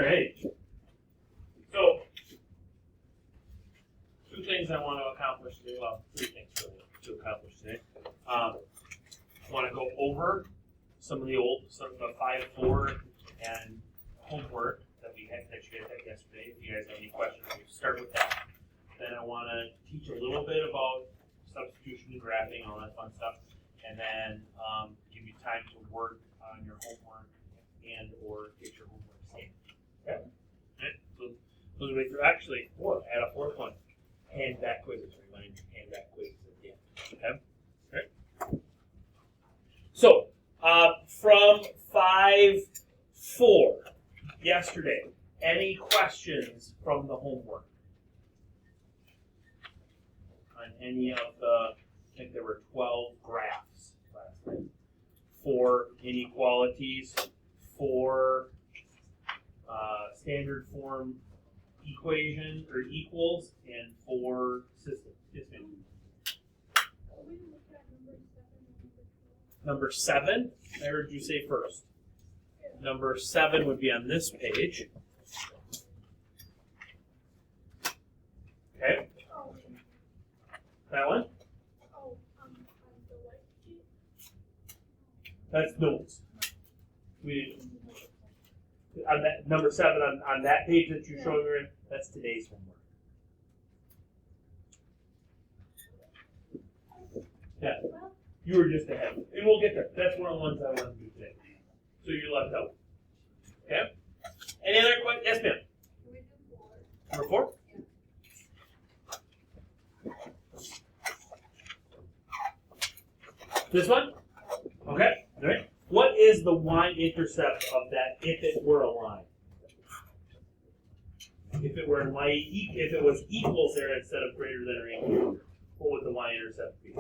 right. So, two things I want to accomplish today. Well, three things really to accomplish today. I want to go over some of the 5-4 and homework that you guys had yesterday. If you guys have any questions, we'll start with that. Then I want to teach a little bit about substitution and graphing, all that fun stuff, and then give you time to work on your homework and or get your homework saved. Okay. Right. So those are through. Actually, add a fourth one. Hand back quizzes. Remind you, hand back quizzes at the end. Okay. Right. So from 5-4 yesterday, any questions from the homework on any of the? I think there were 12 graphs last night. 4 inequalities, 4 standard form equation or equals, and 4 systems. Yes, ma'am. Number 7, I heard you say first. Number 7 would be on this page. Okay. That one? That's notes. On that number 7 on that page that you showed me, that's today's homework. Yeah, you were just ahead, and we'll get there. That's one of the ones I want to do today. So you're left out. Okay. Any other questions? Yes, ma'am. Can we do 4? Number 4. Yeah. This one. Okay. All right. What is the y-intercept of that if it were a line? If it were if it was equals there instead of greater than or equal, what would the y-intercept be?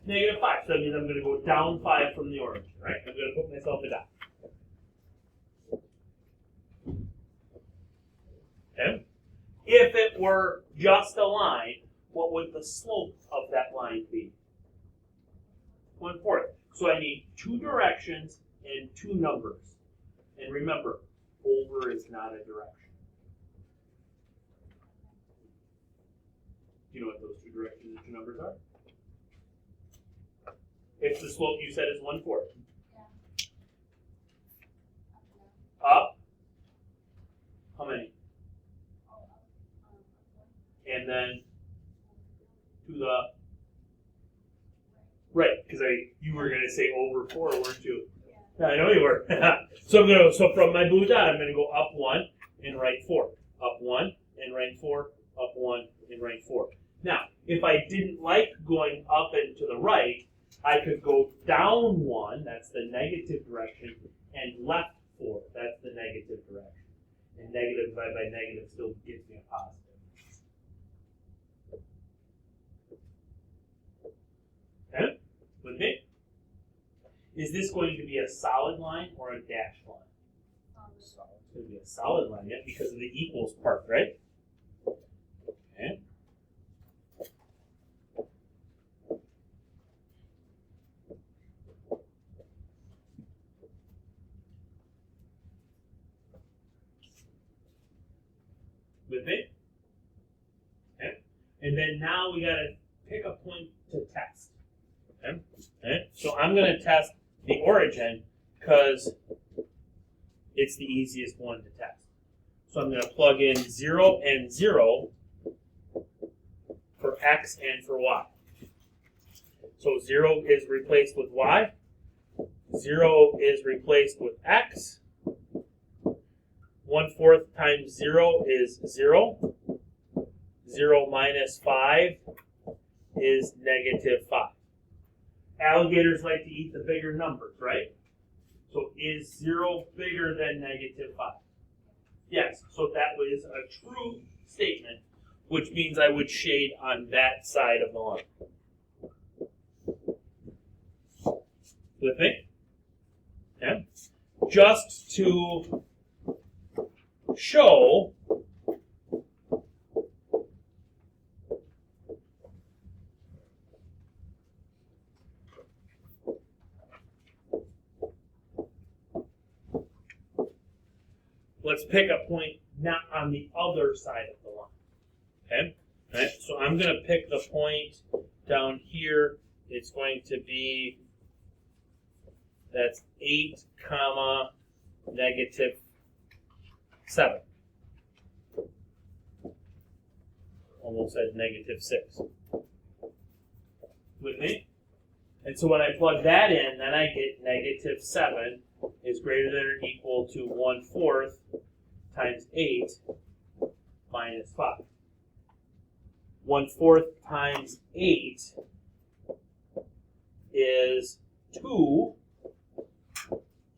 -5. So that means I'm going to go down 5 from the origin, right? I'm going to put myself a dot. Okay. If it were just a line, what would the slope of that line be? 1/4. So I need 2 directions and 2 numbers. And remember, over is not a direction. Do you know what those 2 directions and 2 numbers are? If the slope you said is 1/4. Yeah. Up. How many? And then to the right, because you were going to say over 4, weren't you? Yeah. I know you were. So from my blue dot, I'm going to go up 1 and right 4, up 1 and right 4, up 1 and right 4. Now, if I didn't like going up and to the right, I could go down 1, that's the negative direction, and left 4, that's the negative direction. And negative divided by negative still gives me a positive. Okay? With me? Is this going to be a solid line or a dashed line? Solid. It's going to be a solid line, yeah, because of the equals part, right? Okay. With me? Okay. And then now we got to pick a point to test. Okay. Okay. So I'm going to test the origin because it's the easiest one to test. So I'm going to plug in 0 and 0 for x and for y. So 0 is replaced with y. 0 is replaced with x. 1/4 times 0 is 0. 0 minus 5 is -5. Alligators like to eat the bigger numbers, right? So is 0 bigger than -5? Yes, so that was a true statement, which means I would shade on that side of the line. With me? Okay. Just to show let's pick a point not on the other side of the line. Okay? Right? So I'm going to pick the point down here. It's going to be, that's 8, comma, negative 7. Almost said negative 6. With me? And so when I plug that in, then I get negative 7 is greater than or equal to 1/4 times 8 minus 5. 1/4 times 8 is 2.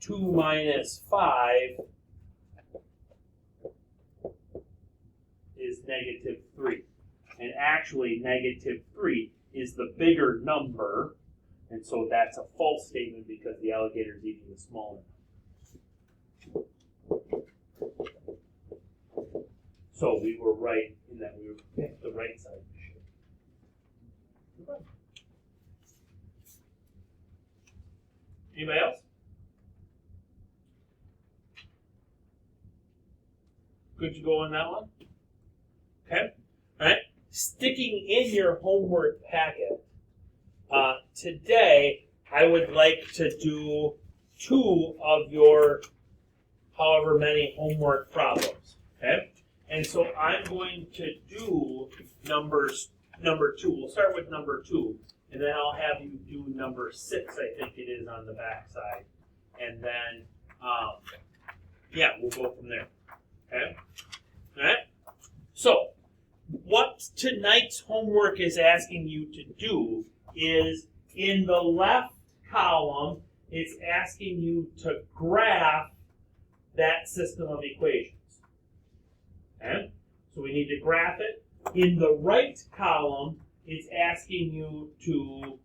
2 minus 5 is negative 3. And actually, negative 3 is the bigger number, and so that's a false statement because the alligator is eating the smaller number. So we were right in that we picked the right side. Anybody else? Good to go on that one? Okay. All right. Sticking in your homework packet, today I would like to do 2 of your however many homework problems. Okay. And so I'm going to do number 2. We'll start with number 2, and then I'll have you do number 6, I think it is, on the back side. And then, we'll go from there. Okay? All right? So, what tonight's homework is asking you to do is, in the left column, it's asking you to graph that system of equations. Okay? So we need to graph it. In the right column, it's asking you to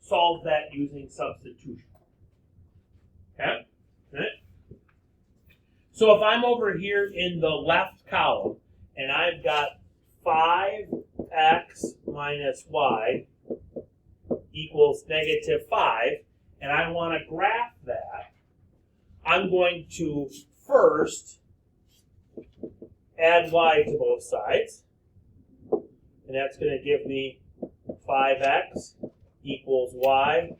solve that using substitution. Okay? Okay? So if I'm over here in the left column, and I've got 5x minus y equals negative 5, and I want to graph that, I'm going to first add y to both sides, and that's going to give me 5x equals y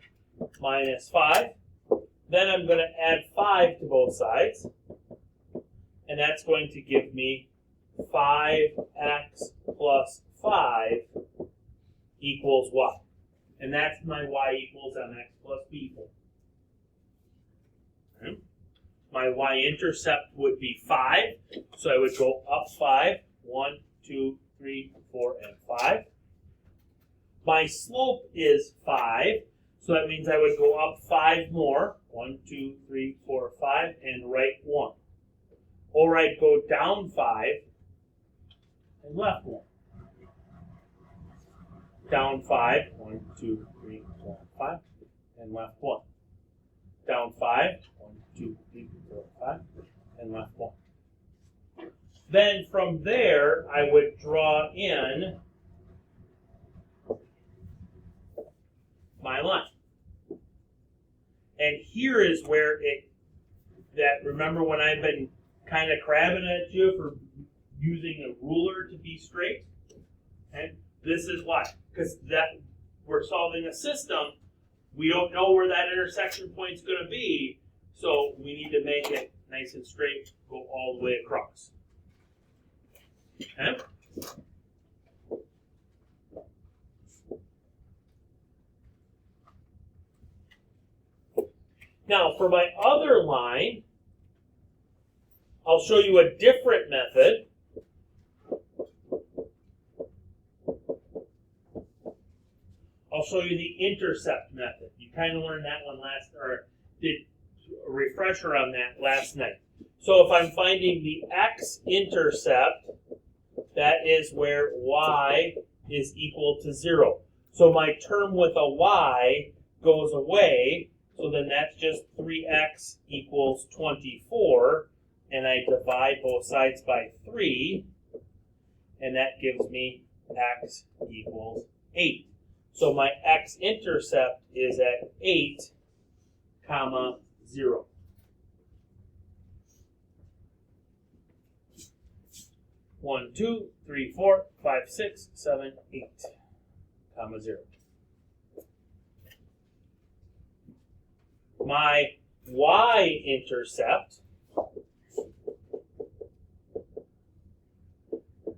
minus 5. Then I'm going to add 5 to both sides, and that's going to give me 5x plus 5 equals y. And that's my y equals mx plus b form. Okay. My y-intercept would be 5, so I would go up 5, 1, 2, 3, 4, and 5. My slope is 5, so that means I would go up 5 more, 1, 2, 3, 4, 5, and right 1. Or I'd go down 5 and left 1. Down 5, 1, 2, 3, 4, 5, and left 1. Down 5, 1, 2, 3, 4, 5, and left 1. Then from there, I would draw in my line. And here is where remember when I've been kind of crabbing at you for using a ruler to be straight? Okay? This is why. Because we're solving a system, we don't know where that intersection point is going to be, so we need to make it nice and straight, go all the way across. Okay? Now, for my other line, I'll show you a different method. I'll show you the intercept method. You kind of learned that one did a refresher on that last night. So if I'm finding the x-intercept, that is where y is equal to 0. So my term with a y goes away, so then that's just 3x equals 24, and I divide both sides by 3, and that gives me x equals 8. So my x-intercept is at 8, 0. 1, 2, 3, 4, 5, 6, 7, 8, comma 0. My y-intercept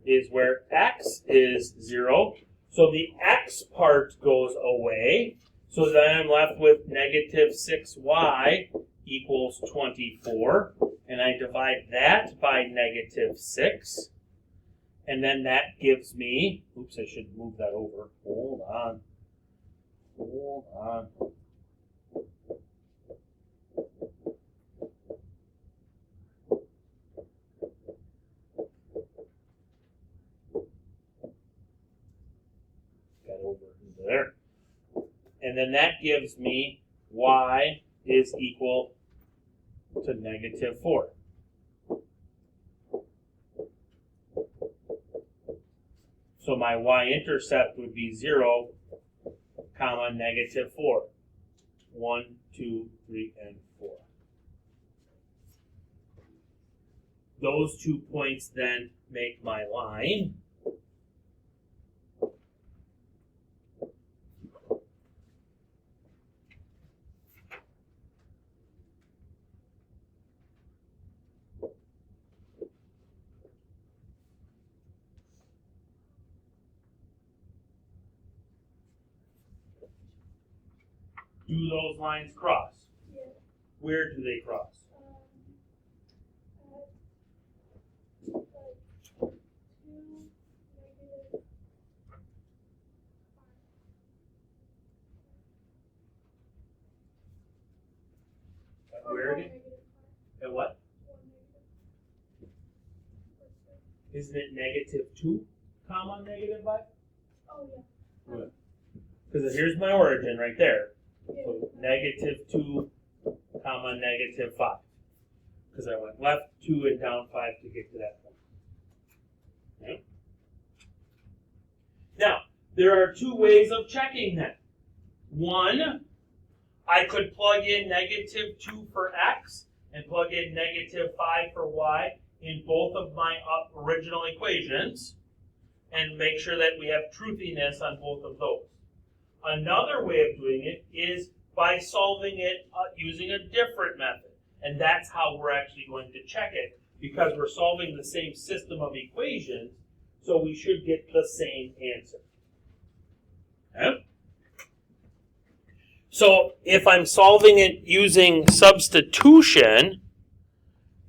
is where x is 0. So the x part goes away. So then I'm left with negative 6y equals 24. And I divide that by negative 6. And then that gives me, oops, I should move that over. Hold on. Got over into there. And then that gives me y is equal to negative 4. So my y-intercept would be 0, comma, negative 4. 1, 2, 3, and 4. Those 2 points then make my line. Do those lines cross? Yeah. Where do they cross? Where again? At what? Isn't it negative 2, comma, negative 5? Oh, yeah. Because here's my origin right there. Yeah. So negative 2, comma, negative 5. Because I went left 2 and down 5 to get to that point. Okay. Now, there are 2 ways of checking that. One, I could plug in negative 2 for x and plug in negative 5 for y in both of my original equations and make sure that we have truthiness on both of those. Another way of doing it is by solving it using a different method. And that's how we're actually going to check it, because we're solving the same system of equations, so we should get the same answer. Okay? So if I'm solving it using substitution,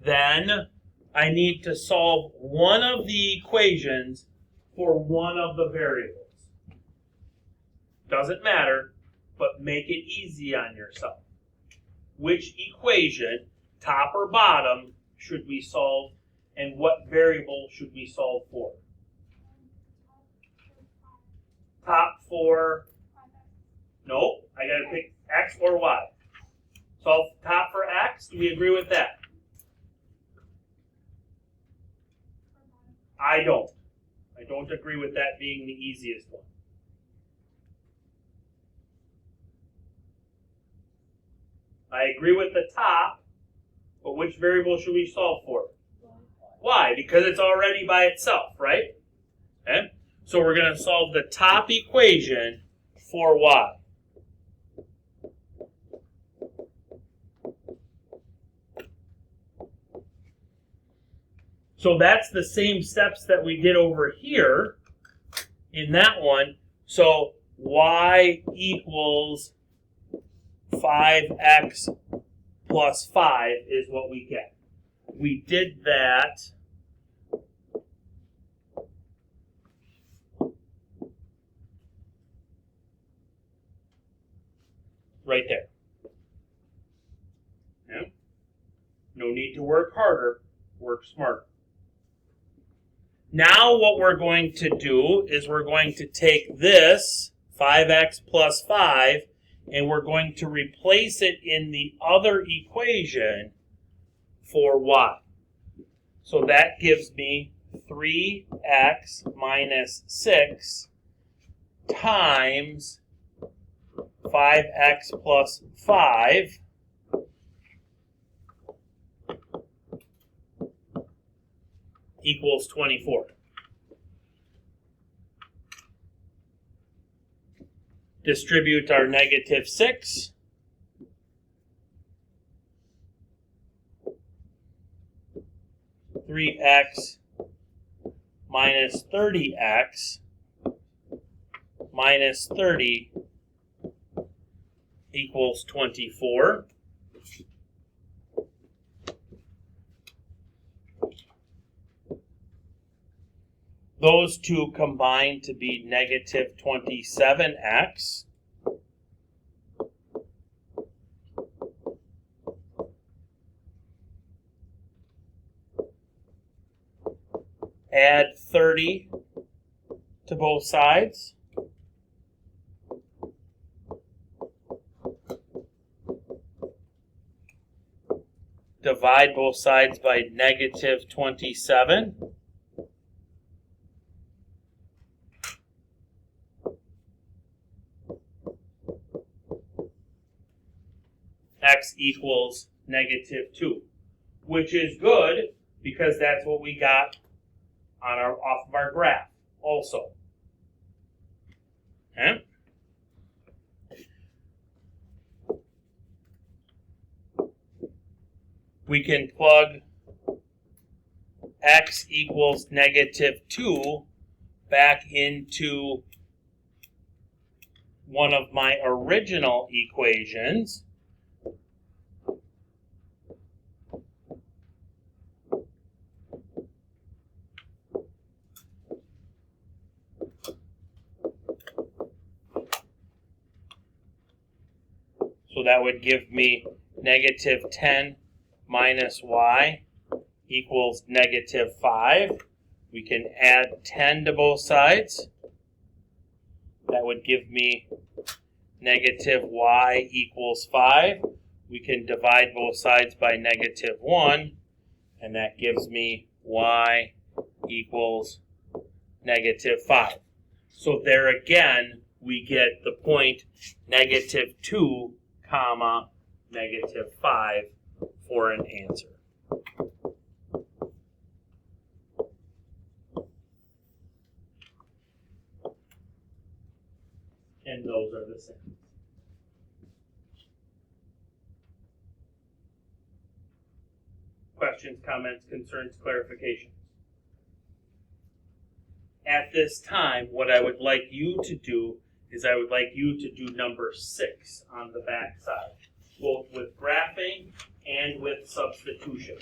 then I need to solve one of the equations for one of the variables. Doesn't matter, but make it easy on yourself. Which equation, top or bottom, should we solve, and what variable should we solve for? Top for, no, I gotta pick x or y. Solve top for x, do we agree with that? I don't. I don't agree with that being the easiest one. I agree with the top, but which variable should we solve for? Y, because it's already by itself, right? Okay? So we're going to solve the top equation for y. So that's the same steps that we did over here in that one. So y equals 5x plus 5 is what we get. We did that right there. Yeah. No need to work harder, work smarter. Now what we're going to do is we're going to take this 5x plus 5 and we're going to replace it in the other equation for y. So that gives me 3x minus 6 times 5x plus 5 equals 24. Distribute our negative 6. (3x minus 30x minus 30 equals 24. Those two combine to be negative 27x. Add 30 to both sides. Divide both sides by negative 27. X equals negative 2, which is good because that's what we got on off of our graph also. Okay? We can plug x equals negative 2 back into one of my original equations. So that would give me negative 10 minus y equals negative 5. We can add 10 to both sides. That would give me negative y equals 5. We can divide both sides by negative 1, and that gives me y equals negative 5. So there again, we get the point negative 2, comma, negative 5 for an answer. And those are the same. Questions, comments, concerns, clarifications? At this time, what I would like you to do is I would like you to do number 6 on the back side, both with graphing and with substitution.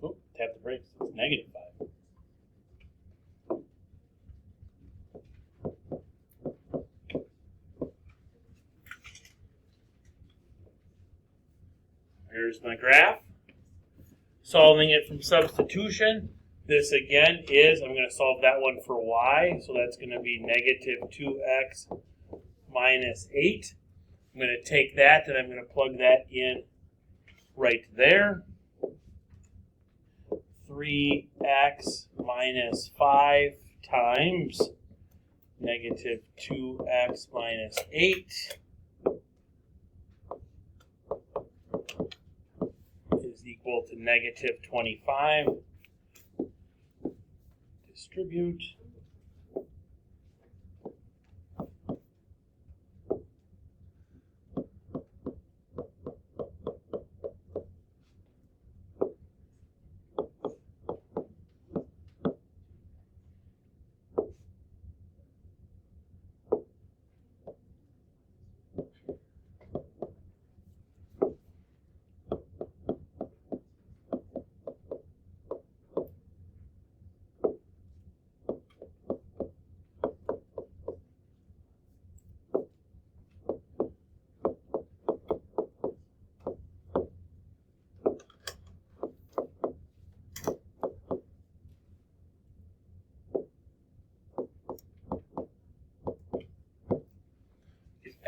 Oh, tap the brakes. It's negative 5. Here's my graph. Solving it from substitution. This again is, I'm going to solve that one for y. So that's going to be negative 2x minus 8. I'm going to take that and I'm going to plug that in right there. 3x minus 5 times negative 2x minus 8 is equal to negative 25. Distribute.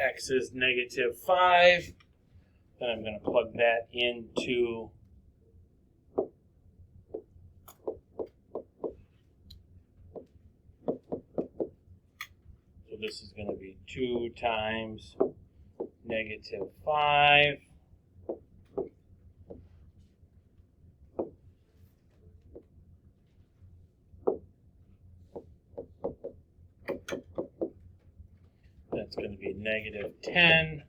X is negative 5. Then I'm going to plug that into so this is going to be 2 times negative 5. That's going to be negative 10.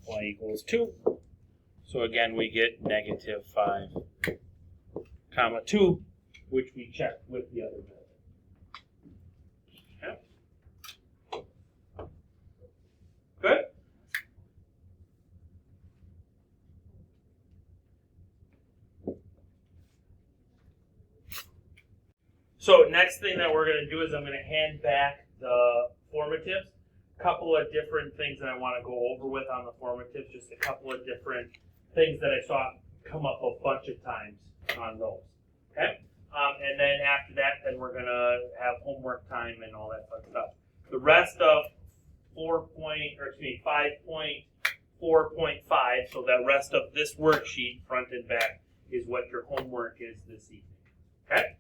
Y equals 2. So again, we get negative 5, comma 2, which we checked with the other method. Okay. Good? So next thing that we're going to do is I'm going to hand back the formatives. Couple of different things that I want to go over with on the formatives, just a couple of different things that I saw come up a bunch of times on those. Okay? And then after that, then we're going to have homework time and all that fun stuff. The rest of 5.4.5, so that rest of this worksheet, front and back, is what your homework is this evening. Okay?